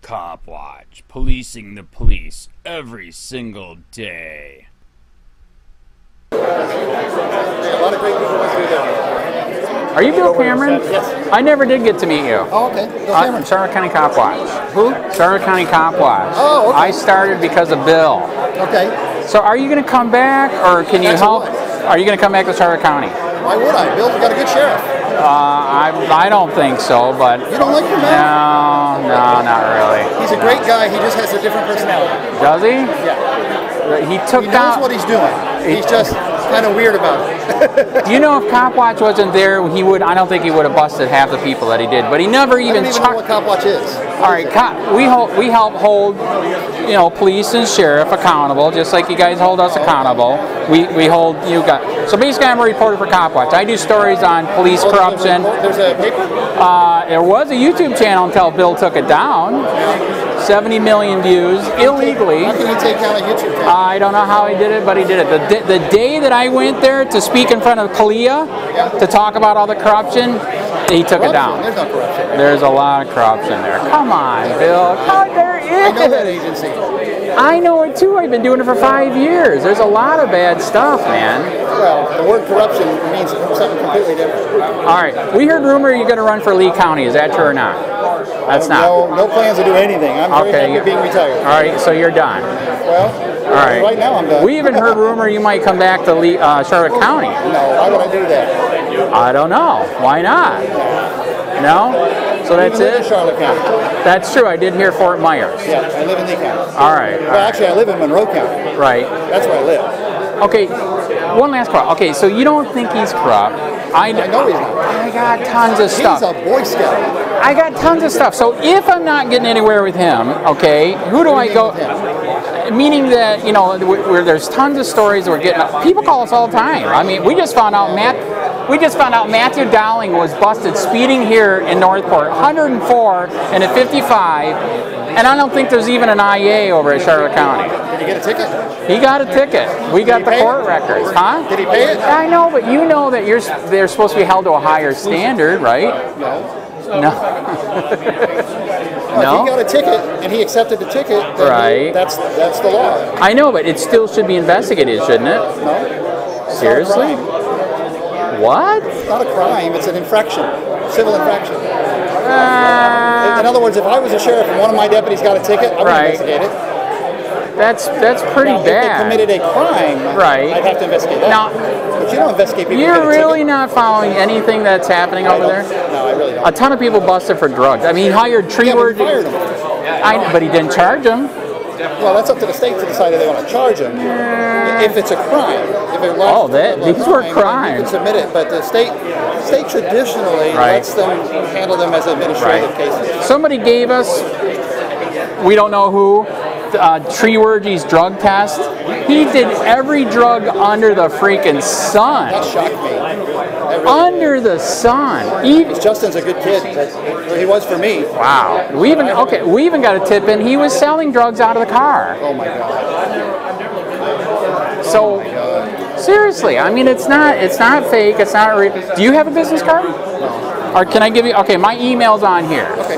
Copwatch, policing the police every single day. A lot of great people went through there. Are you Bill Cameron? Yes. I never did get to meet you. Oh, okay. Bill Cameron. Charlotte County Copwatch. Who? Charlotte County Copwatch. Oh, okay. I started because of Bill. Okay. So are you going to come back, or can you help? Are you going to come back to Charlotte County? Why would I? Bill's got a good sheriff. I don't think so, but... You don't like him, man? No, not really. He's a great guy. He just has a different personality. Does he? Yeah. He took He down... knows what he's doing. He's just kind of weird about it. Do you know if Copwatch wasn't there, he would? I don't think he would have busted half the people that he did. But he never even... I don't even know what Copwatch is. All right, we help hold, you know, police and sheriff accountable, just like you guys hold us accountable. We hold you guys. So basically, I'm a reporter for Copwatch. I do stories on police corruption. There's a paper? There was a YouTube channel until Bill took it down. 70 million views illegally. How can he take down a YouTube channel? I don't know how he did it, but he did it. The day that I went there to speak in front of COLLIER to talk about all the corruption, he took it down. There's no corruption. There's a lot of corruption there. Come on, Bill. Come on, there is. I know that agency. I know it too. I've been doing it for 5 years. There's a lot of bad stuff, man. Well, the word corruption means something completely different. All right. We heard rumor you're going to run for Lee County. Is that true or not? That's not. No plans to do anything. I'm very happy being retired. All right, so you're done. Well, all right. Right now I'm done. We even heard rumor you might come back to Charlotte County. No, why would I do that? I don't know. Why not? No? So that's it? In Charlotte County. That's true. I did hear Fort Myers. Yeah, I live in Lee County. All right. Well, actually, I live in Monroe County. Right. That's where I live. Okay, one last question. Okay, so you don't think he's corrupt. I know he's not. I got tons of stuff. He's a Boy Scout. I got tons of stuff. So if I'm not getting anywhere with him, okay, who do I go? Meaning that, you know, where there's tons of stories that we're getting. People call us all the time. I mean, we just found out Matthew Dowling was busted speeding here in Northport, 104 and a 55, and I don't think there's even an IA over at Charlotte County. Did he get a ticket? He got a ticket. We got the court records, huh? Did he pay it? I know, but you know that they're supposed to be held to a higher standard, right? No. No. If he got a ticket and he accepted the ticket, then right. That's the law. I know, but it still should be investigated, shouldn't it? No. Seriously? What? It's not a crime. It's an infraction, civil infraction. In other words, if I was a sheriff and one of my deputies got a ticket, I would investigate it. That's pretty bad. If they committed a crime, I'd have to investigate that. Now, but you don't investigate people. You're really not following anything that's happening over there? No, I really don't. A ton of people busted for drugs. I mean, he hired tree word. Fired him. But he didn't charge them. Well, that's up to the state to decide if they want to charge him. If it's a crime, if it these were crimes. You can submit it, but the state traditionally lets them handle them as administrative cases. Somebody gave us, we don't know who, Treewergy's drug test. He did every drug under the freaking sun. That shocked me. Under the sun. Justin's a good kid. He was for me. Wow. We even got a tip in. He was selling drugs out of the car. Oh my God. So seriously, I mean, it's not fake. It's not real. Do you have a business card? No. Or can I give you? Okay, my email's on here. Okay.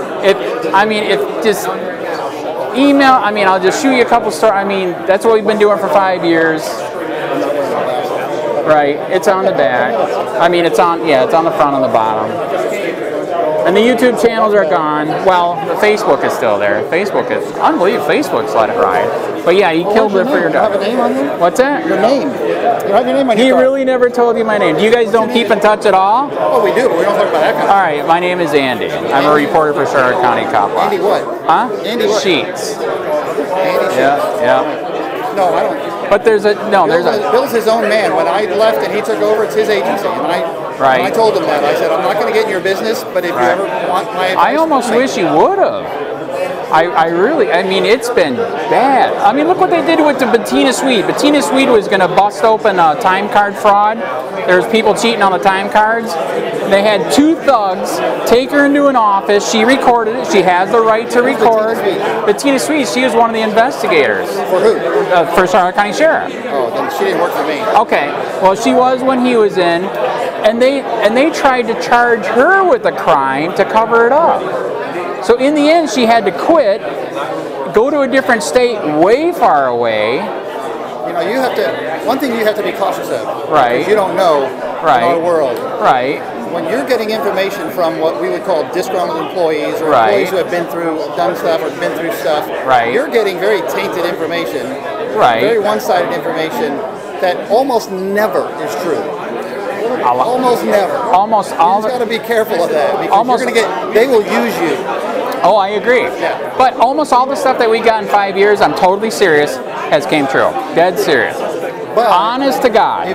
I'll just shoot you a couple stories. I mean, that's what we've been doing for 5 years. Right, it's on the back. I mean, it's on the front and the bottom. And the YouTube channels are gone. Well, the Facebook is still there. Unbelievable. Facebook's let it ride. But yeah, he killed it for your dog. You have a name on there? What's that? Your name. You have your name on your He card. really never told you my name. Do you guys don't keep in touch at all? Oh, we do, but we don't talk about that kind of All right, my name is Andy. I'm a reporter for Charlotte County Copwatch. Andy what? Huh? Andy what? Sheets. Andy Sheets. Yeah. No, I don't. But there's a Bill's his own man. When I left and he took over, it's his agency. And I told him that. I said, I'm not going to get in your business, but if you ever want my advice, I almost wish you would have. I mean, it's been bad. I mean, look what they did with the Bettina Swede. Bettina Swede was going to bust open a time card fraud. There's people cheating on the time cards. They had two thugs take her into an office. She recorded it. She has the right to record. Bettina Swede, she was one of the investigators. For who? For Charlotte County Sheriff. Oh, then she didn't work for me. Okay. Well, she was when he was in, and they tried to charge her with a crime to cover it up. So in the end, she had to quit, go to a different state way far away. You know, you have to, one thing you have to be cautious of. Right. Because you don't know in our world. Right. When you're getting information from what we would call disgruntled employees or employees who have been through, done stuff or been through stuff, you're getting very tainted information, very one-sided information that almost never is true. Almost never. Almost all. You just got to be careful of that because you're going to get. They will use you. Oh, I agree. Yeah. But almost all the stuff that we got in 5 years, I'm totally serious, has came true. Dead serious. But honest to God.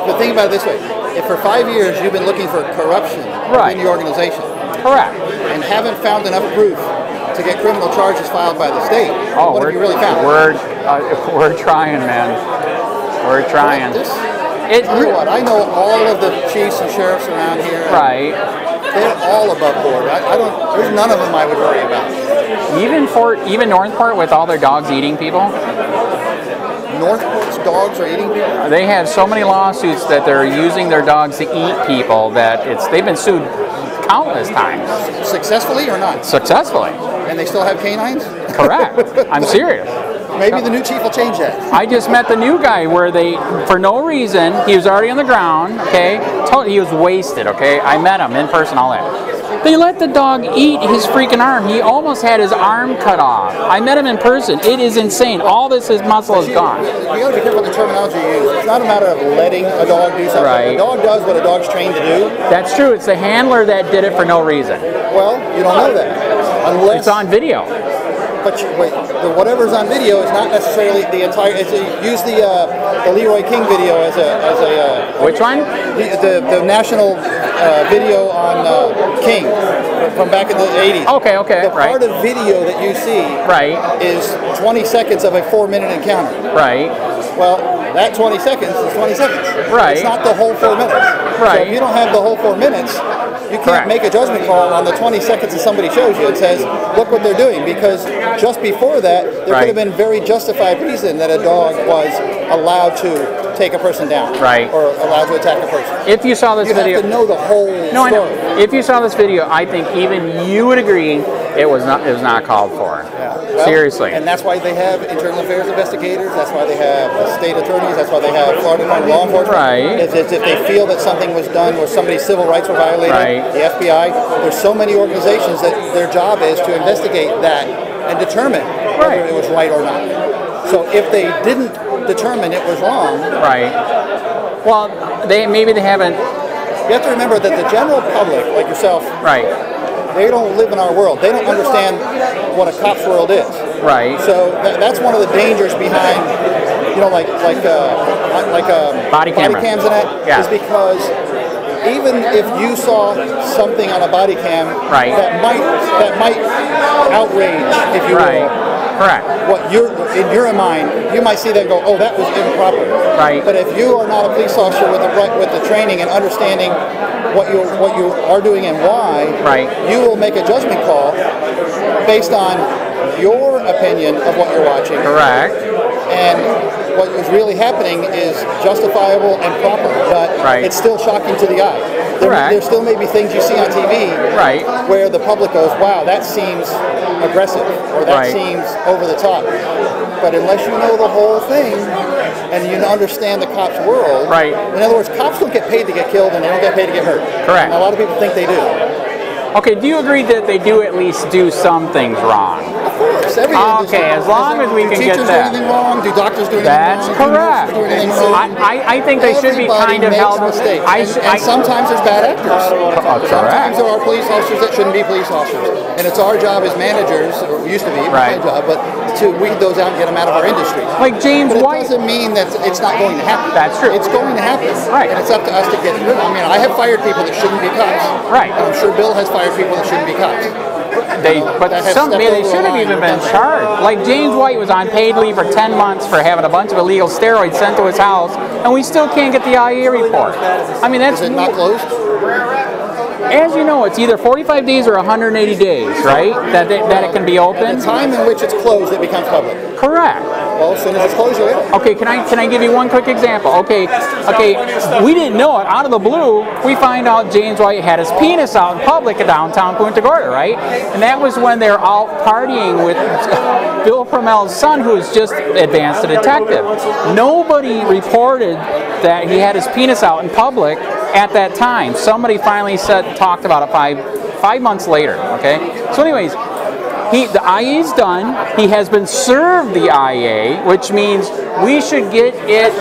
But think about it this way: if for 5 years you've been looking for corruption in the organization, correct, and haven't found enough proof to get criminal charges filed by the state, what have you really found? We're trying, man. We're trying. I know all of the chiefs and sheriffs around here. Right. They're all above board. There's none of them I would worry about. Even Northport with all their dogs eating people. Northport's dogs are eating people? They have so many lawsuits that they're using their dogs to eat people that they've been sued countless times. Successfully or not? Successfully. And they still have canines? Correct. I'm serious. Maybe the new chief will change that. I just met the new guy where for no reason, he was already on the ground, okay? He was wasted, okay? I met him in person, all that. They let the dog eat his freaking arm. He almost had his arm cut off. I met him in person. It is insane. All his muscle is gone. You got to be careful with the terminology you use. It's not a matter of letting a dog do something. Right. A dog does what a dog's trained to do. That's true. It's the handler that did it for no reason. Well, you don't know that. Unless it's on video. But whatever's on video is not necessarily the entire. Use the Leroy King video as a which one? The national video on King from back in the 80s. Okay. The part of video that you see is 20 seconds of a 4-minute encounter. Right. Well, that 20 seconds is 20 seconds. Right. It's not the whole 4 minutes. Right. So if you don't have the whole 4 minutes, you can't make a judgment call on the 20 seconds that somebody shows you and says, look what they're doing. Because just before that, there could have been very justified reason that a dog was allowed to take a person down. Right. Or allowed to attack a person. If you saw this video... You have to know the whole story. I know. If you saw this video, I think even you would agree it was not called for. Yeah. Well, seriously. And that's why they have internal affairs investigators. That's why they have state attorneys. That's why they have Florida Department of Law Enforcement. Right. If they feel that something was done where somebody's civil rights were violated, the FBI. There's so many organizations that their job is to investigate that and determine whether it was right or not. So if they didn't determine it was wrong, well, maybe they haven't. You have to remember that the general public, like yourself, they don't live in our world. They don't understand what a cop's world is. Right. So that's one of the dangers behind, like body cams and that, is because even if you saw something on a body cam that might outrage, if you will. Correct. What in your mind, you might see that and go, oh, that was improper. Right. But if you are not a police officer with the training and understanding what you are doing and why, you will make a judgment call based on your opinion of what you're watching. Correct. And what is really happening is justifiable and proper, but it's still shocking to the eye. There still may be things you see on TV where the public goes, wow, that seems aggressive, or that seems over the top. But unless you know the whole thing and you understand the cops' world, in other words, cops don't get paid to get killed and they don't get paid to get hurt. Correct. And a lot of people think they do. Okay, do you agree that they do at least do some things wrong? Of course. Okay, as long as we can get that. Do teachers do anything wrong? Do doctors do anything That's wrong? That's correct. Do anything wrong? I think they should be kind of held. Mistakes. And sometimes there's bad actors. Sometimes there are police officers that shouldn't be police officers. And it's our job as managers, or it used to be my job, but to weed those out and get them out of our industry. Like James White. It doesn't mean that it's not going to happen. That's true. It's going to happen. Right. And it's up to us to get through it. I mean, I have fired people that shouldn't be cops. Right. And I'm sure Bill has fired people that shouldn't be cops. They should have even been charged. Like James White was on paid leave for 10 months for having a bunch of illegal steroids sent to his house, and we still can't get the IE report. I mean, that's... Is it not closed? As you know, it's either 45 days or 180 days, right? That it can be open. At the time in which it's closed, it becomes public. Correct. Well, as soon as it's closed, you will. Okay, can I give you one quick example? Okay, we didn't know it. Out of the blue, we find out James White had his penis out in public in downtown Punta Gorda, right? And that was when they're out partying with Bill Prummell's son, who's just advanced to detective. Nobody reported that he had his penis out in public at that time. Somebody finally talked about it five months later, okay? So anyways, the IA is done. He has been served the IA, which means we should get it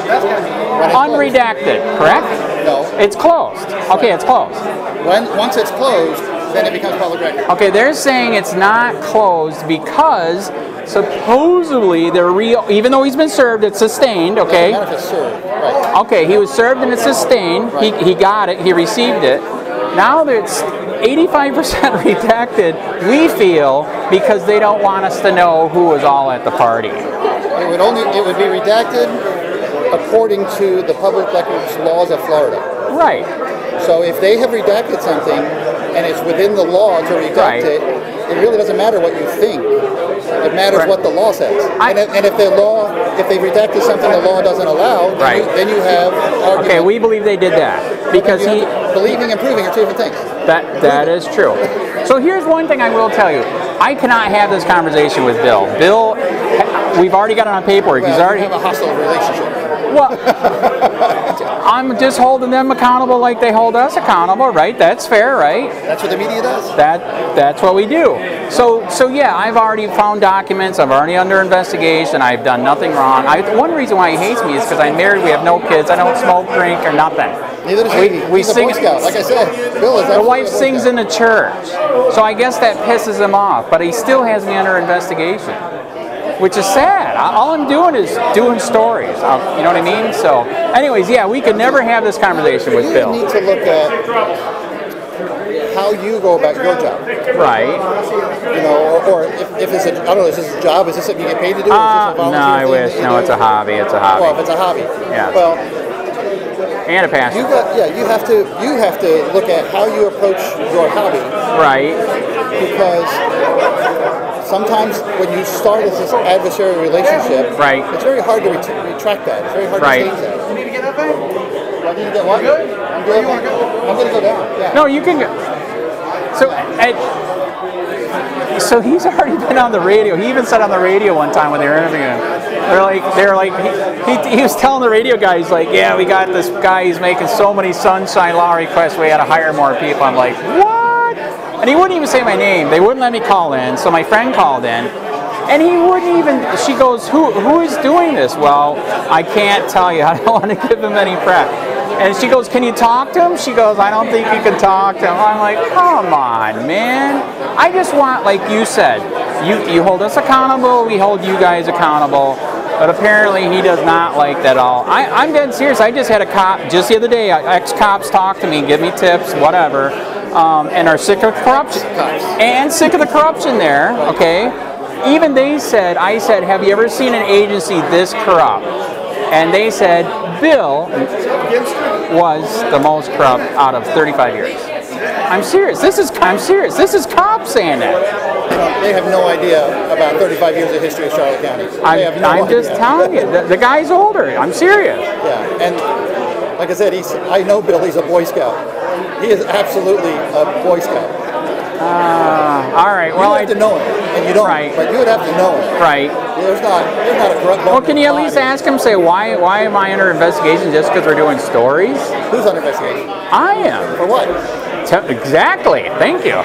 unredacted, correct? No. It's closed. Okay, it's closed. Once it's closed, then it becomes public record. Okay, they're saying it's not closed because supposedly even though he's been served, it's sustained, okay? It doesn't matter if it's served, right. Okay, he was served and it's sustained. Right. He got it, he received it. Now that it's 85% redacted, we feel, because they don't want us to know who was all at the party. It would be redacted according to the public records laws of Florida. Right. So if they have redacted something and it's within the law to redact it, it really doesn't matter what you think. It matters what the law says. And if they redacted something the law doesn't allow, then you have argument. Okay, we believe they did that because believing and proving are two different things. That is true. So here's one thing I will tell you: I cannot have this conversation with Bill. Bill, we've already got it on paperwork. Well, he's already have a hostile relationship. Well, I'm just holding them accountable like they hold us accountable, right? That's fair, right? That's what the media does. That's what we do. So yeah, I've already found documents. I'm already under investigation. I've done nothing wrong. One reason why he hates me is because I'm married. We have no kids. I don't smoke, drink, or nothing. Neither does he. He's a Boy Scout. Like I said, Bill is. The wife sings in the church, so I guess that pisses him off. But he still has me under investigation, which is sad. All I'm doing is doing stories. You know what I mean? So, anyways, yeah, we could never have this conversation with Bill. You need to look at how you go about your job. Right. You know, or if it's I don't know, is this a job? Is this something you get paid to do? No, I wish. No, it's a hobby. It's a hobby. Well, if it's a hobby. Yeah. Well, and a passion. You have to look at how you approach your hobby. Right. Because sometimes when you start as this adversarial relationship, it's very hard to retract that. It's very hard to change that. You need to get up there? I need to get what? Good? I'm good. You want to go? I'm going to go down. Yeah. No, you can go. So he's already been on the radio. He even said on the radio one time when they were interviewing him. They're like he was telling the radio guy, he's like, yeah, we got this guy. He's making so many sunshine law requests. We had to hire more people. I'm like, what? And he wouldn't even say my name. They wouldn't let me call in. So my friend called in, and he wouldn't even. She goes, who is doing this? Well, I can't tell you. I don't want to give him any prep. And she goes, can you talk to him? She goes, I don't think you can talk to him. I'm like, come on, man. I just want, like you said, you hold us accountable, we hold you guys accountable. But apparently he does not like that at all. I'm dead serious. I just had a cop, just the other day, ex-cops talk to me, give me tips, whatever, and are sick of corruption. And sick of the corruption there, okay? Even they said, I said, have you ever seen an agency this corrupt? And they said, Bill was the most corrupt out of 35 years. I'm serious. I'm serious. This is cops saying that. They have no idea about 35 years of history of Charlotte County. I'm just telling you. The guy's older. I'm serious. Yeah, and like I said, I know Bill. He's a Boy Scout. He is absolutely a Boy Scout. All right. Well, you have to know him, and you don't. Right. But you would have to know him. Right. There's not a corrupt. Well, can you at least ask him? Say why am I under investigation just because we're doing stories? Who's under investigation? I am. For what? Exactly. Thank you.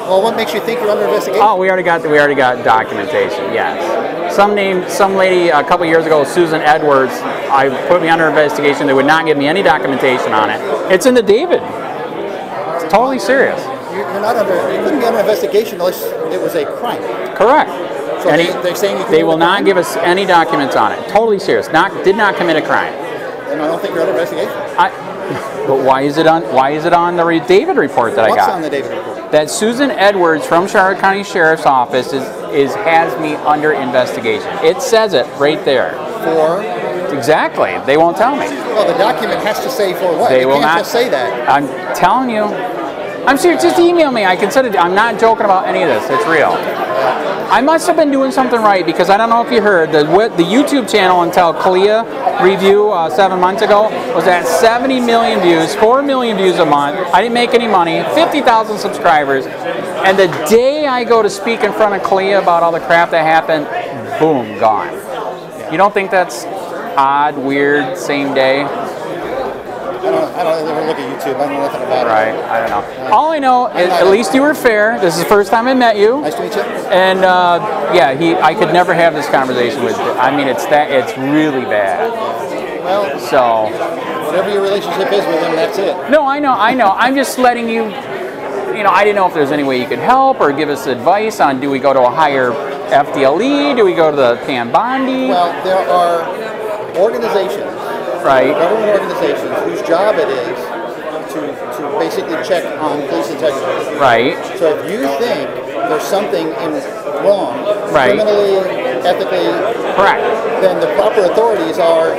Well, what makes you think you're under investigation? Oh, we already got documentation. Yes. Some lady a couple years ago, Susan Edwards, I put me under investigation. They would not give me any documentation on it. It's in the David. It's totally series. You couldn't be under investigation unless it was a crime. Correct. So they're saying they will not give us any documents on it. Totally serious. Did not commit a crime. And I don't think you're under investigation. But why is it on the David report that I got? What's on the David report? That Susan Edwards from Charlotte County Sheriff's Office has me under investigation. It says it right there. For? Exactly. They won't tell me. Well, the document has to say for what? They will can't not just say that. I'm telling you. I'm serious. Just email me. I can send it. I'm not joking about any of this. It's real. I must have been doing something right, because I don't know if you heard, the YouTube channel until COLLIER review 7 months ago was at 70 million views, 4 million views a month. I didn't make any money, 50,000 subscribers. And the day I go to speak in front of COLLIER about all the crap that happened, boom, gone. You don't think that's odd, weird, same day? I don't ever look at YouTube. I don't know nothing about it. Right, I don't know. All I know is at least you were fair. This is the first time I met you. Nice to meet you. And yeah, I could never have this conversation with. I mean, it's really bad. Well, so whatever your relationship is with him, that's it. No, I know. I'm just letting you. You know, I didn't know if there's any way you could help or give us advice on, do we go to a higher FDLE? Do we go to the Pan Bondi? Well, there are organizations, right, government organizations, whose job it is to basically check on police integrity. Right. So if you think there's something wrong, right, criminally, ethically, correct, then the proper authorities are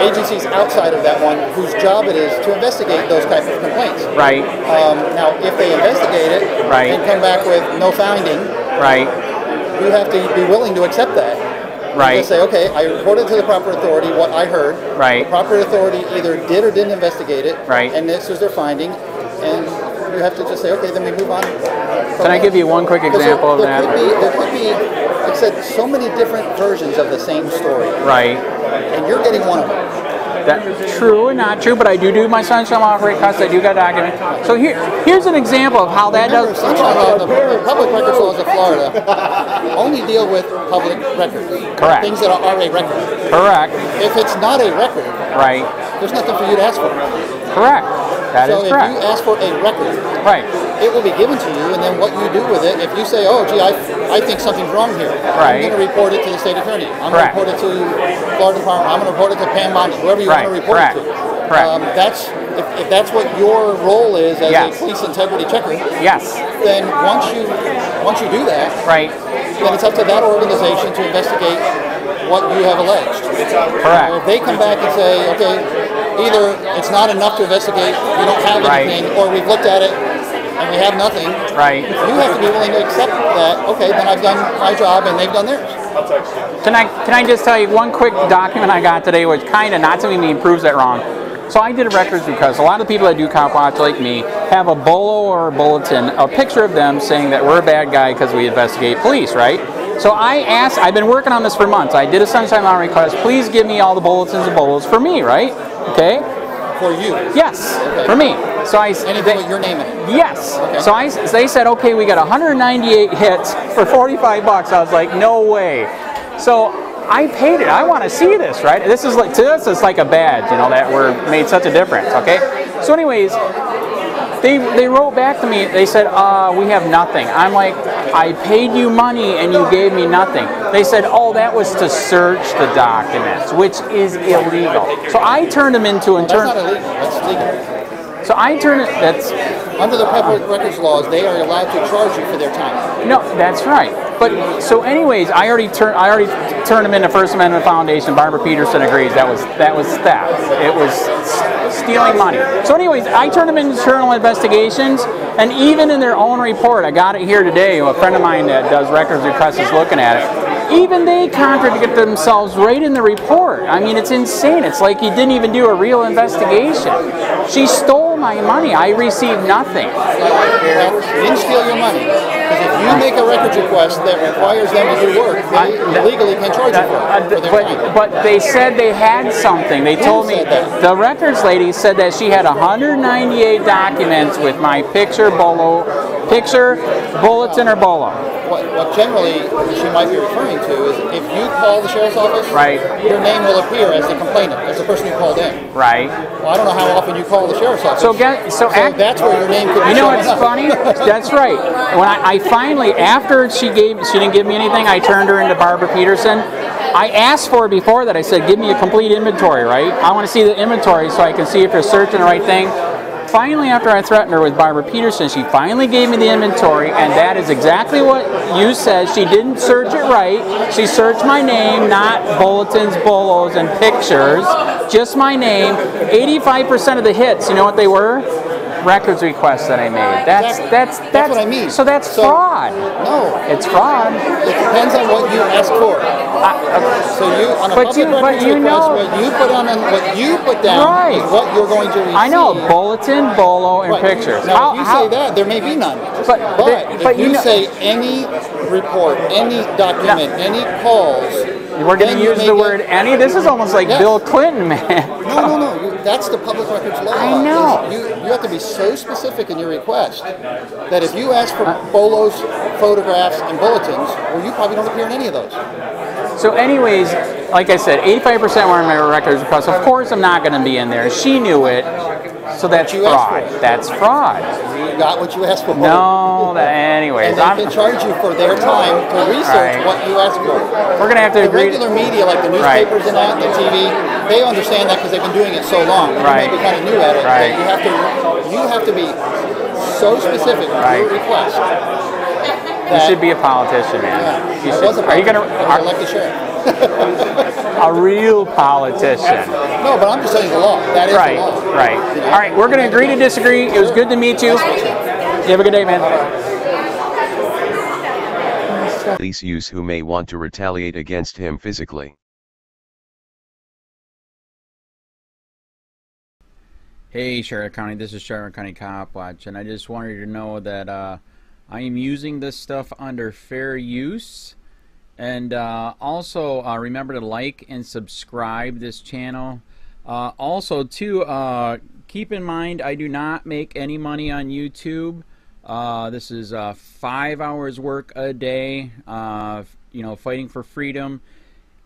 agencies outside of that one whose job it is to investigate those types of complaints. Right. Now, if they investigate it right, and come back with no finding, right, you have to be willing to accept that. Right. Just say, okay, I reported to the proper authority what I heard. Right. The proper authority either did or didn't investigate it. Right. And this is their finding. And you have to just say, okay, then we move on. Can I give you one quick example of that? There could be, like I said, so many different versions of the same story. Right. And you're getting one of them. That's true and not true, but I do my sunshine law rate costs. I do got document. So here's an example of how that does. Sunshine law, the public records laws of Florida only deal with public records. Correct. Things that are a record. Correct. If it's not a record, right, there's nothing for you to ask for. Correct. That is correct. So if you ask for a record, right, it will be given to you, and then what you do with it, if you say, oh, gee, I think something's wrong here, right, I'm going to report it to the state attorney. I'm correct, going to report it to Florida Department. I'm going to report it to Pan Bondi, whoever you right, want to report correct, it to. Correct. If that's what your role is as yes, a police integrity checker, yes, then once you do that, right, then it's up to that organization to investigate what you have alleged. Correct. If they come back and say, okay, either it's not enough to investigate, we don't have anything, or we've looked at it and we have nothing, right, you have to be willing to accept that, okay, then I've done my job and they've done theirs. Can I just tell you one quick document I got today, which kind of, not to me, proves that wrong. So I did a records because a lot of people that do Copwatch, like me, have a bolo or a bulletin, a picture of them saying that we're a bad guy because we investigate police, right? So I asked, I've been working on this for months. I did a sunshine law request. Please give me all the bulletins and bolos for me, right? Okay. For you? Yes, okay. For me. So anything with your name in it? Yes. Okay. So they said, okay, we got 198 hits for 45 bucks. I was like, no way. So I paid it. I want to see this, right? This is like, to us, it's like a badge, you know, that we're made such a difference. Okay. So anyways, they wrote back to me. They said, we have nothing. I'm like, I paid you money and you gave me nothing. They said, oh, that was to search the documents, which is illegal. So I turned them into That's not illegal. That's legal. So I turned it. That's under the public records laws. They are allowed to charge you for their time. No, that's right. But so, anyways, I already turned them into First Amendment Foundation. Barbara Peterson agrees that was theft. It was stealing money. So, anyways, I turned them into internal investigations, and even in their own report, I got it here today. A friend of mine that does records requests is looking at it. Even they contradict themselves right in the report. I mean, it's insane. It's like you didn't even do a real investigation. She stole my money. I received nothing. Well, you didn't steal your money. Because if you make a records request that requires them to do work, they legally can charge you for it. But they said they had something. They told me, the records lady said that she had 198 documents with my picture, bulletin, or bolo. What generally she might be referring to is if you call the sheriff's office, right, your name will appear as the complainant, as the person who called in. Right. Well, I don't know how often you call the sheriff's office. So that's where your name could be. You know what's funny? That's right. When I finally, after she didn't give me anything, I turned her into Barbara Peterson. I asked for it before that. I said, give me a complete inventory, right? I want to see the inventory so I can see if you're searching the right thing. Finally, after I threatened her with Barbara Peterson, she finally gave me the inventory, and that is exactly what you said. She didn't search it right. She searched my name, not bulletins, bolos, and pictures, just my name. 85% of the hits, you know what they were? records request that I made. That's what I mean. So that's fraud. No, it's fraud. It depends on what you ask for. So you on a public records request, what you put down is what you're going to receive. I know, bulletin, bolo, and pictures. Now, if you say that, there may be none. But if you say any report, any document, any calls, we're going to use the word any. This is almost like Bill Clinton, man. No. That's the public records law. I know. You have to be so specific in your request that if you ask for bolos, photographs, and bulletins, well, you probably don't appear in any of those. So anyways, like I said, 85% were in my records request. Of course I'm not going to be in there. She knew it. So that's fraud. That's fraud. You got what you asked for. No, anyways. And they can charge you for their time to research what you asked for. We're going to have to agree. The regular media, like the newspapers and that, the TV, they understand that because they've been doing it so long. You may be kind of new at it. But you have to be so specific with your request. You should be a politician, man. Yeah. You should. Are you going to elect the sheriff? A real politician. No, but I'm just telling you the law. That is the law. Right. All right, we're going to agree to disagree. It was good to meet you. You have a good day, man. Police use who may want to retaliate against him physically. Hey, Charlotte County, this is Charlotte County Copwatch, and I just wanted you to know that I am using this stuff under fair use. And also remember to like and subscribe this channel. Also too, keep in mind I do not make any money on YouTube. This is 5 hours work a day, you know, fighting for freedom.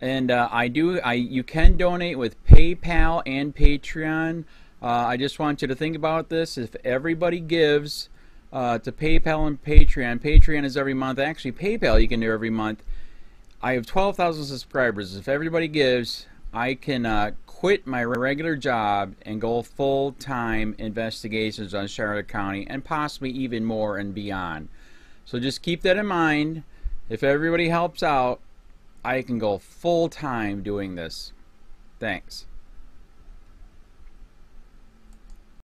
And you can donate with PayPal and Patreon. I just want you to think about this. If everybody gives to PayPal and Patreon, Patreon is every month. Actually, PayPal you can do every month. I have 12,000 subscribers. If everybody gives, I can quit my regular job and go full-time investigations on Charlotte County and possibly even more and beyond. So just keep that in mind. If everybody helps out, I can go full-time doing this. Thanks.